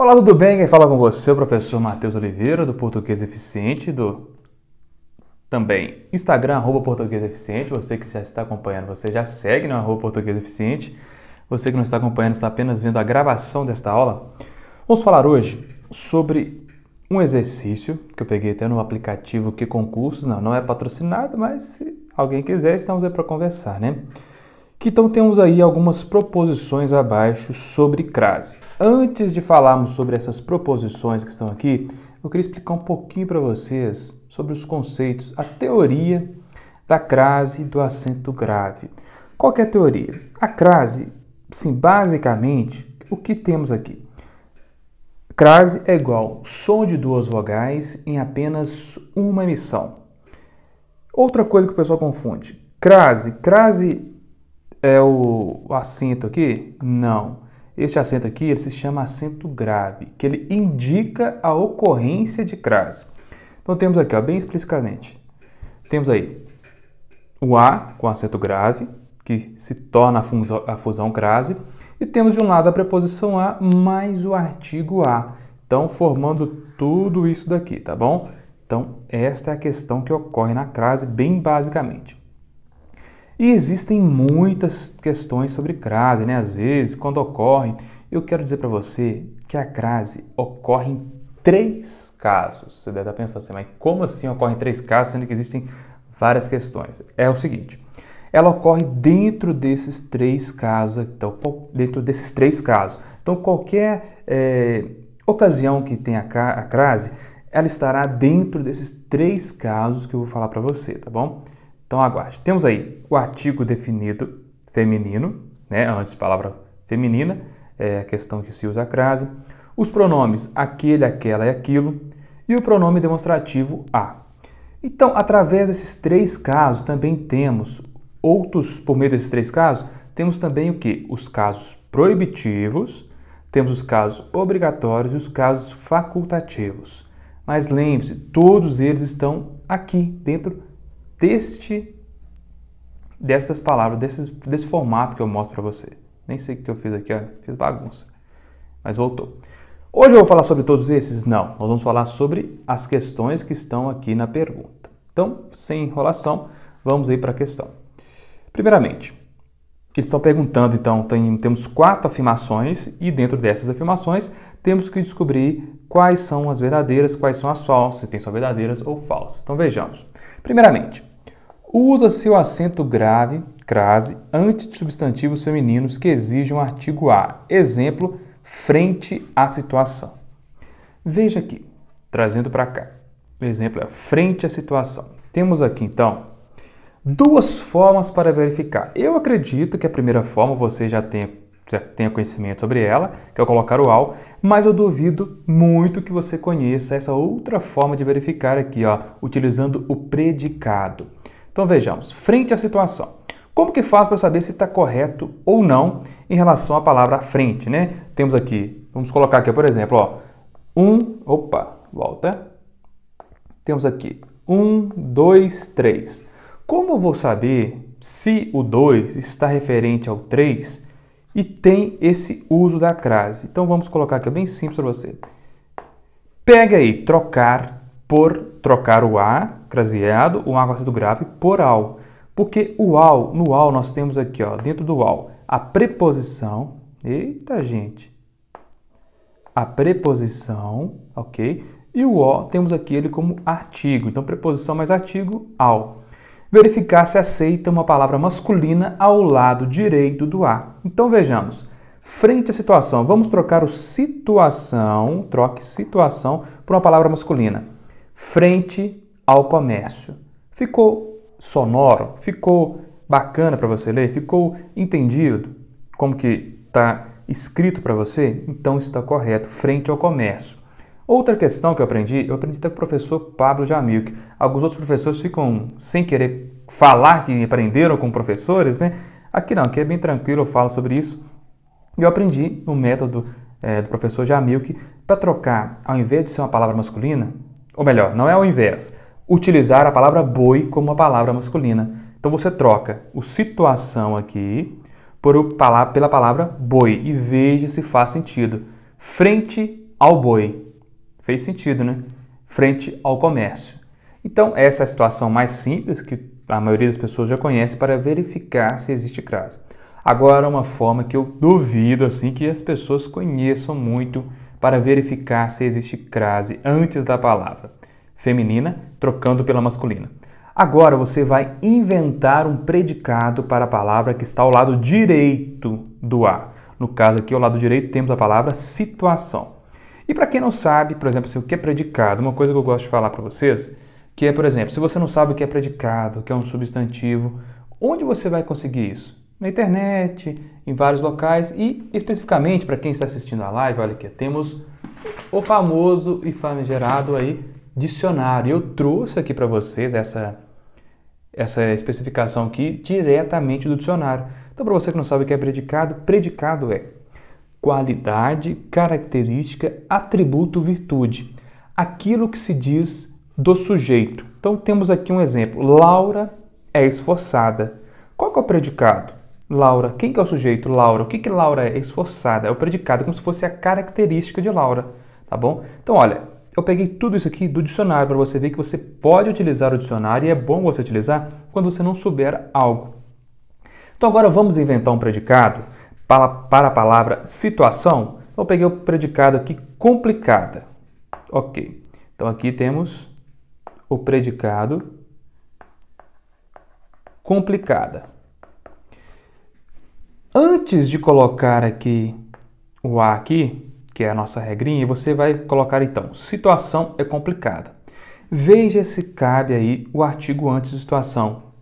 Olá, tudo bem? Quem fala com você é o professor Matheus Oliveira, do Português Eficiente, do também Instagram, @Português Eficiente. Você que já está acompanhando, você já segue no @Português Eficiente. Você que não está acompanhando, está apenas vendo a gravação desta aula. Vamos falar hoje sobre um exercício que eu peguei até no aplicativo Que Concursos. Não é patrocinado, mas se alguém quiser, estamos aí para conversar, né? Então temos aí algumas proposições abaixo sobre crase. Antes de falarmos sobre essas proposições que estão aqui, eu queria explicar um pouquinho para vocês sobre os conceitos, a teoria da crase e do acento grave. Qual que é a teoria? A crase, sim, basicamente, o que temos aqui? Crase é igual som de duas vogais em apenas uma emissão. Outra coisa que o pessoal confunde, crase é o acento aqui? Não. Este acento aqui ele se chama acento grave, que ele indica a ocorrência de crase. Então temos aqui, ó, bem explicitamente, temos aí o A com acento grave, que se torna a fusão crase, e temos de um lado a preposição a mais o artigo a. Então formando tudo isso daqui, tá bom? Então esta é a questão que ocorre na crase bem basicamente. E existem muitas questões sobre crase, né? Às vezes, quando ocorre, eu quero dizer para você que a crase ocorre em 3 casos. Você deve estar pensando assim, mas como assim ocorre em 3 casos, sendo que existem várias questões? É o seguinte, ela ocorre dentro desses 3 casos. Então, qualquer ocasião que tenha a crase, ela estará dentro desses 3 casos que eu vou falar para você, tá bom? Então, aguarde. Temos aí o artigo definido feminino, né? Antes de palavra feminina, é a questão que se usa a crase. Os pronomes aquele, aquela e aquilo. E o pronome demonstrativo a. Então, através desses 3 casos, também temos outros, por meio desses 3 casos, temos também o quê? Os casos proibitivos, temos os casos obrigatórios e os casos facultativos. Mas lembre-se, todos eles estão aqui dentro destas palavras, desse formato que eu mostro para você. Nem sei o que eu fiz aqui, ó, fiz bagunça, mas voltou. Hoje eu vou falar sobre todos esses? Não, nós vamos falar sobre as questões que estão aqui na pergunta. Então, sem enrolação, vamos aí para a questão. Primeiramente, eles estão perguntando, então, temos 4 afirmações e dentro dessas afirmações temos que descobrir quais são as verdadeiras, quais são as falsas, se tem só verdadeiras ou falsas. Então, vejamos. Primeiramente, usa-se o acento grave, crase, antes de substantivos femininos que exigem um artigo a. Exemplo, frente à situação. Veja aqui, trazendo para cá. O exemplo é frente à situação. Temos aqui, então, 2 formas para verificar. Eu acredito que a primeira forma você já tenha conhecimento sobre ela, que é colocar o ao, mas eu duvido muito que você conheça essa outra forma de verificar aqui, ó, utilizando o predicado. Então vejamos, frente à situação. Como que faz para saber se está correto ou não em relação à palavra frente, né? Temos aqui, vamos colocar aqui, por exemplo, ó, volta. Temos aqui 1, 2, 3. Como eu vou saber se o 2 está referente ao 3 e tem esse uso da crase? Então vamos colocar aqui, bem simples para você. Pega aí, trocar o a, craseado, o a com acento grave, por ao. Porque no ao nós temos aqui, ó, dentro do ao, a preposição, eita gente, a preposição, ok? E o o temos aqui ele como artigo, então preposição mais artigo, ao. Verificar se aceita uma palavra masculina ao lado direito do a. Então vejamos, frente à situação, vamos trocar o situação, troque situação por uma palavra masculina. Frente ao comércio. Ficou sonoro? Ficou bacana para você ler? Ficou entendido como que está escrito para você? Então está correto, frente ao comércio. Outra questão que eu aprendi com o professor Pablo Jamil. Alguns outros professores ficam sem querer falar que aprenderam com professores, né? Aqui não, aqui é bem tranquilo, eu falo sobre isso. E eu aprendi no método do professor Jamil que para trocar, ao invés de ser uma palavra masculina, ou melhor, não é ao invés, utilizar a palavra boi como uma palavra masculina. Então você troca o situação aqui pela palavra boi e veja se faz sentido. Frente ao boi. Fez sentido, né? Frente ao comércio. Então, essa é a situação mais simples que a maioria das pessoas já conhece para verificar se existe crase. Agora, uma forma que eu duvido assim que as pessoas conheçam muito para verificar se existe crase antes da palavra feminina, trocando pela masculina. Agora você vai inventar um predicado para a palavra que está ao lado direito do A. No caso aqui, ao lado direito, temos a palavra situação. E para quem não sabe, por exemplo, o que é predicado, uma coisa que eu gosto de falar para vocês, que é, por exemplo, se você não sabe o que é predicado, o que é um substantivo, onde você vai conseguir isso? Na internet, em vários locais e especificamente para quem está assistindo a live, olha aqui, temos o famoso e famigerado aí dicionário. Eu trouxe aqui para vocês essa especificação aqui diretamente do dicionário. Então, para você que não sabe o que é predicado, predicado é qualidade, característica, atributo, virtude. Aquilo que se diz do sujeito. Então, temos aqui um exemplo. Laura é esforçada. Qual que é o predicado? Laura. Quem que é o sujeito? Laura. O que que Laura é? Esforçada. É o predicado, como se fosse a característica de Laura. Tá bom? Então, olha, eu peguei tudo isso aqui do dicionário para você ver que você pode utilizar o dicionário e é bom você utilizar quando você não souber algo. Então agora vamos inventar um predicado para a palavra situação. Eu peguei o predicado aqui complicada. Ok. Então aqui temos o predicado complicada. Antes de colocar aqui o A aqui, que é a nossa regrinha, você vai colocar então, situação é complicada. Veja se cabe aí o artigo antes de situação.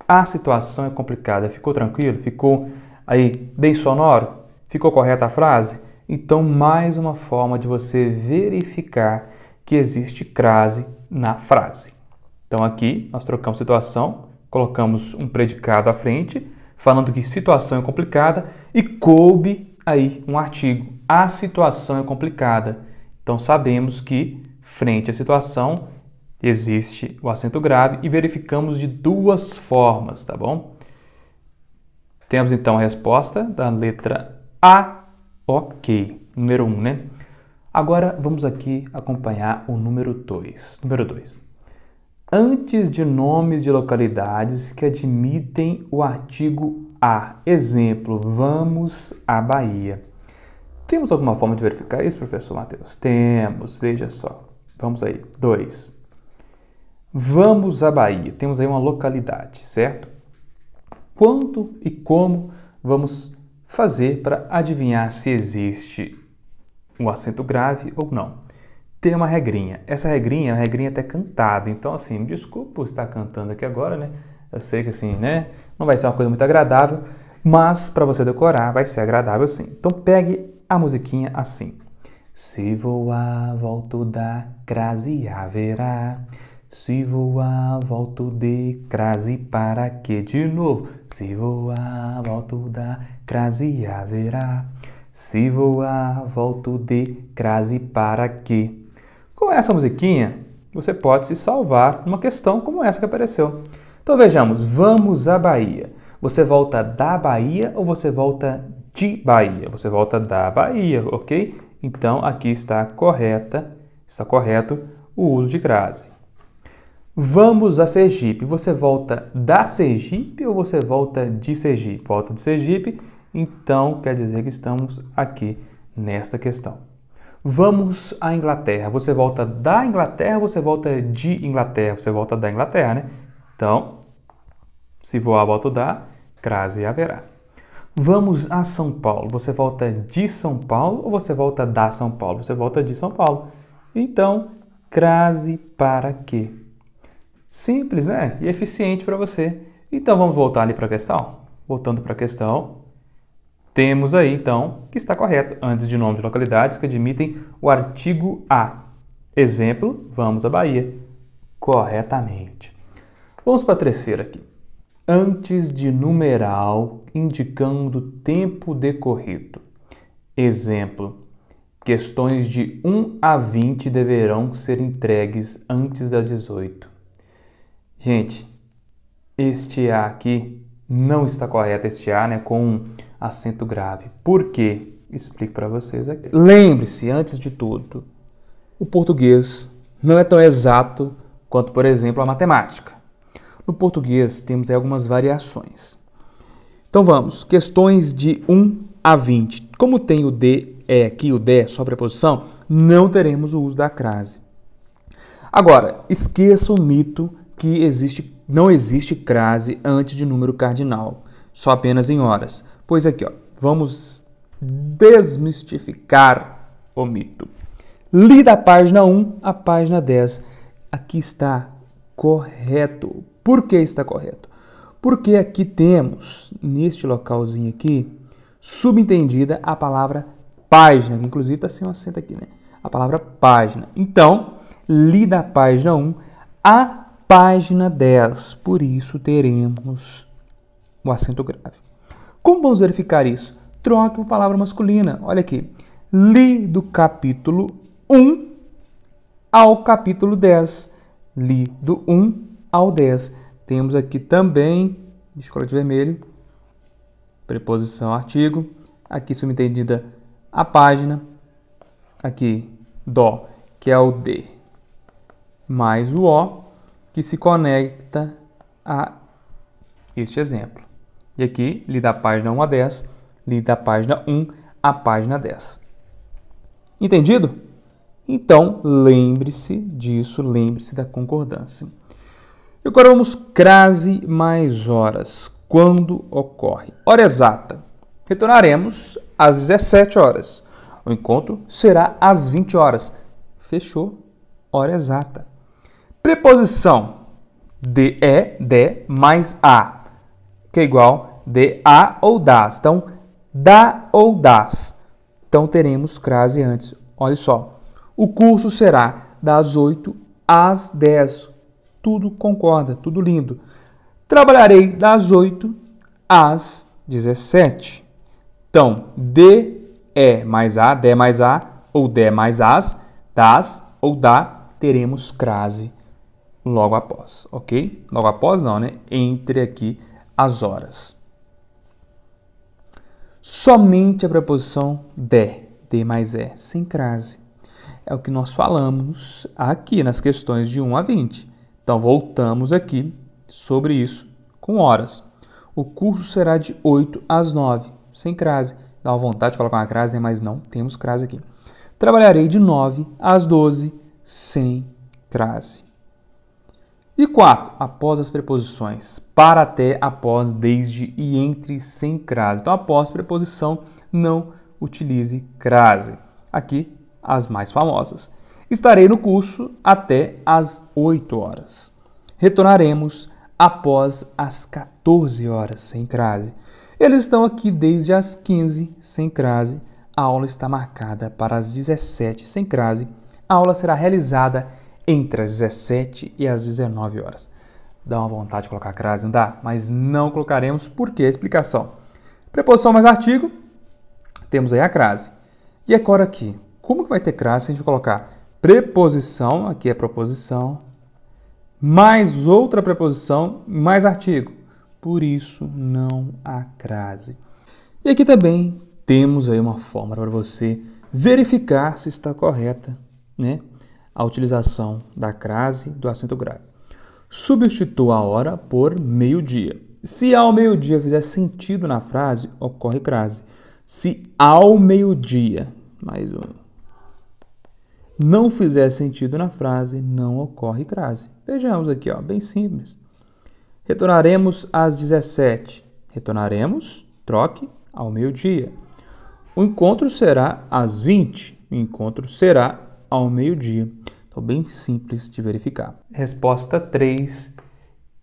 A situação é complicada. Ficou tranquilo? Ficou aí bem sonoro? Ficou correta a frase? Então, mais uma forma de você verificar que existe crase na frase. Então, aqui nós trocamos situação, colocamos um predicado à frente, falando que situação é complicada e coube aí um artigo. A situação é complicada. Então, sabemos que frente à situação existe o acento grave e verificamos de duas formas, tá bom? Temos então a resposta da letra A, ok. Número 1, né? Agora vamos aqui acompanhar o número 2. Número 2. Antes de nomes de localidades que admitem o artigo A. Exemplo, vamos à Bahia. Temos alguma forma de verificar isso, professor Matheus? Temos, veja só. Vamos aí. 2. Vamos à Bahia. Temos aí uma localidade, certo? Quando e como vamos fazer para adivinhar se existe um acento grave ou não? Tem uma regrinha. Essa regrinha é uma regrinha até cantada. Então, assim, me desculpa por estar cantando aqui agora, né? Eu sei que, assim, né? Não vai ser uma coisa muito agradável, mas para você decorar vai ser agradável sim. Então, pegue a musiquinha assim. Se voar, volto da crase haverá. Se voar, volto de crase para quê? De novo. Se voar, volto da crase haverá. Se voar, volto de crase para quê? Com essa musiquinha, você pode se salvar numa questão como essa que apareceu. Então vejamos, vamos à Bahia. Você volta da Bahia ou você volta de Bahia? Você volta da Bahia, ok? Então aqui está correto o uso de crase. Vamos a Sergipe. Você volta da Sergipe ou você volta de Sergipe? Volta de Sergipe, então quer dizer que estamos aqui nesta questão. Vamos à Inglaterra. Você volta da Inglaterra ou você volta de Inglaterra? Você volta da Inglaterra, né? Então, se voar, volto da, crase haverá. Vamos a São Paulo. Você volta de São Paulo ou você volta da São Paulo? Você volta de São Paulo. Então, crase para quê? Simples, né? E eficiente para você. Então, vamos voltar ali para a questão? Voltando para a questão, temos aí, então, que está correto, antes de nome de localidades que admitem o artigo A. Exemplo, vamos à Bahia. Corretamente. Vamos para a terceira aqui. Antes de numeral, indicando tempo decorrido. Exemplo, questões de 1 a 20 deverão ser entregues antes das 18. Gente, este A aqui não está correto, este A, né, com acento grave. Por quê? explico para vocês aqui. Lembre-se, antes de tudo, o português não é tão exato quanto, por exemplo, a matemática. No português temos algumas variações. Então vamos, questões de 1 a 20. Como tem o de aqui, o de só preposição, não teremos o uso da crase. Agora, esqueça o mito que não existe crase antes de número cardinal, só apenas em horas. Pois aqui, ó, vamos desmistificar o mito. Li da página 1 à página 10. Aqui está correto. Por que está correto? Porque aqui temos, neste localzinho aqui, subentendida a palavra página, que inclusive está sem um acento aqui, né? A palavra página. Então, li da página 1 à página 10. Por isso, teremos o acento grave. Como vamos verificar isso? Troque por palavra masculina. Olha aqui. Li do capítulo 1 ao capítulo 10. Li do 1 ao 10. Temos aqui também, de color de vermelho, preposição artigo. Aqui subentendida a página. Aqui, dó, que é o D, mais o O, que se conecta a este exemplo. E aqui, li da página 1 a 10, li da página 1 à página 10. Entendido? Então, lembre-se disso, lembre-se da concordância. E agora vamos crase mais horas. Quando ocorre? Hora exata. Retornaremos às 17 horas. O encontro será às 20 horas. Fechou? Hora exata. Preposição. De, mais a, que é igual de, a ou das. Então, da ou das. Então, teremos crase antes. Olha só. O curso será das 8 às 10. Tudo concorda, tudo lindo. Trabalharei das 8 às 17. Então, de mais a, ou de mais as, das ou da, teremos crase logo após, ok? Logo após não, né? Entre aqui as horas. Somente a preposição de mais é, sem crase. É o que nós falamos aqui nas questões de 1 a 20. Então, voltamos aqui sobre isso com horas. O curso será de 8 às 9, sem crase. Dá uma vontade de colocar uma crase, né? Mas não temos crase aqui. Trabalharei de 9 às 12, sem crase. E 4. Após as preposições para, até, após, desde e entre, sem crase. Então, após preposição, não utilize crase. Aqui, as mais famosas. Estarei no curso até às 8 horas. Retornaremos após as 14 horas, sem crase. Eles estão aqui desde as 15, sem crase. A aula está marcada para as 17, sem crase. A aula será realizada entre as 17 e as 19 horas. Dá uma vontade de colocar crase, não dá? Mas não colocaremos, porque a explicação. Preposição mais artigo, temos aí a crase. E agora aqui, como que vai ter crase se a gente colocar preposição, aqui é proposição, mais outra preposição, mais artigo? Por isso, não há crase. E aqui também temos aí uma forma para você verificar se está correta, né? A utilização da crase do acento grave. Substitua a hora por meio-dia. Se ao meio-dia fizer sentido na frase, ocorre crase. Se ao meio-dia, mais um, não fizer sentido na frase, não ocorre crase. Vejamos aqui, ó, bem simples. Retornaremos às 17. Retornaremos, troque, ao meio-dia. O encontro será às 20. O encontro será ao meio-dia. Então, bem simples de verificar. Resposta 3,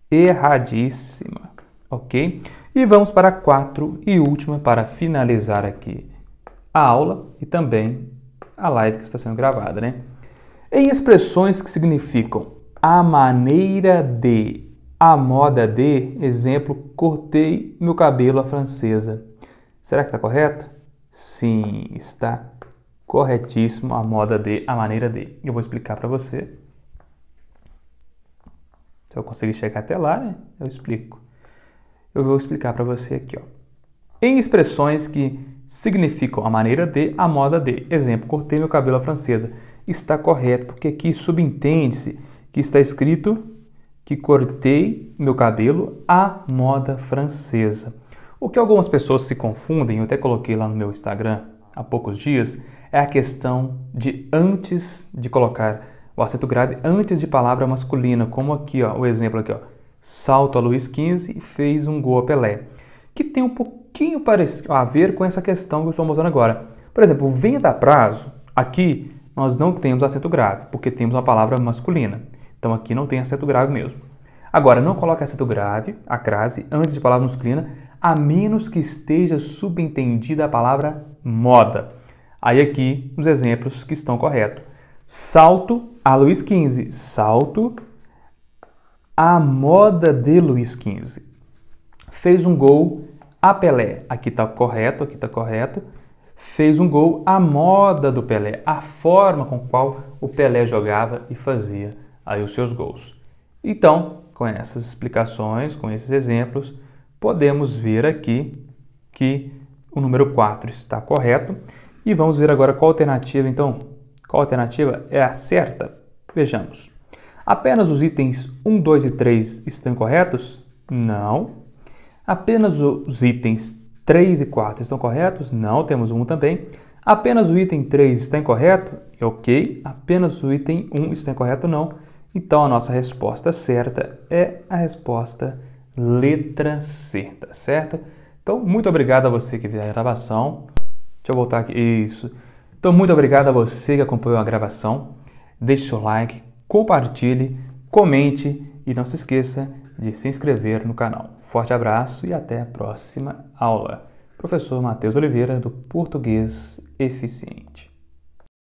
erradíssima. Ok? E vamos para a 4 e última para finalizar aqui a aula e também a live que está sendo gravada, né? Em expressões que significam a maneira de, a moda de, exemplo, cortei meu cabelo à francesa. Será que está correto? Sim, está corretíssimo, a moda de, a maneira de. Eu vou explicar para você. Se eu conseguir chegar até lá, né? Eu explico. Eu vou explicar para você aqui, ó. Em expressões que significam a maneira de, a moda de. Exemplo, cortei meu cabelo à francesa. Está correto, porque aqui subentende-se que está escrito que cortei meu cabelo à moda francesa. O que algumas pessoas se confundem, eu até coloquei lá no meu Instagram há poucos dias, é a questão de antes de colocar o acento grave antes de palavra masculina, como aqui, ó, o exemplo aqui, ó. Salto a Luís XV e fez um gol a Pelé, que tem um pouquinho a ver com essa questão que eu estou mostrando agora. Por exemplo, o venha dar prazo, aqui nós não temos acento grave, porque temos uma palavra masculina. Então aqui não tem acento grave mesmo. Agora, não coloque acento grave, a crase, antes de palavra masculina, a menos que esteja subentendida a palavra moda. Aí aqui, os exemplos que estão corretos. Salto a Luís XV. Salto a moda de Luís XV. Fez um gol a Pelé. Aqui está correto, aqui está correto. Fez um gol à moda do Pelé. A forma com qual o Pelé jogava e fazia aí os seus gols. Então, com essas explicações, com esses exemplos, podemos ver aqui que o número 4 está correto. E vamos ver agora qual alternativa, então, qual alternativa é a certa? Vejamos. Apenas os itens 1, 2 e 3 estão corretos? Não. Apenas os itens 3 e 4 estão corretos? Não, temos um também. Apenas o item 3 está incorreto? Ok. Apenas o item 1 está incorreto? Não. Então, a nossa resposta certa é a resposta letra C, tá certo? Então, muito obrigado a você que viu a gravação. Deixa eu voltar aqui. Isso. Então, muito obrigado a você que acompanhou a gravação. Deixe seu like, compartilhe, comente e não se esqueça de se inscrever no canal. Forte abraço e até a próxima aula. Professor Matheus Oliveira, do Português Eficiente.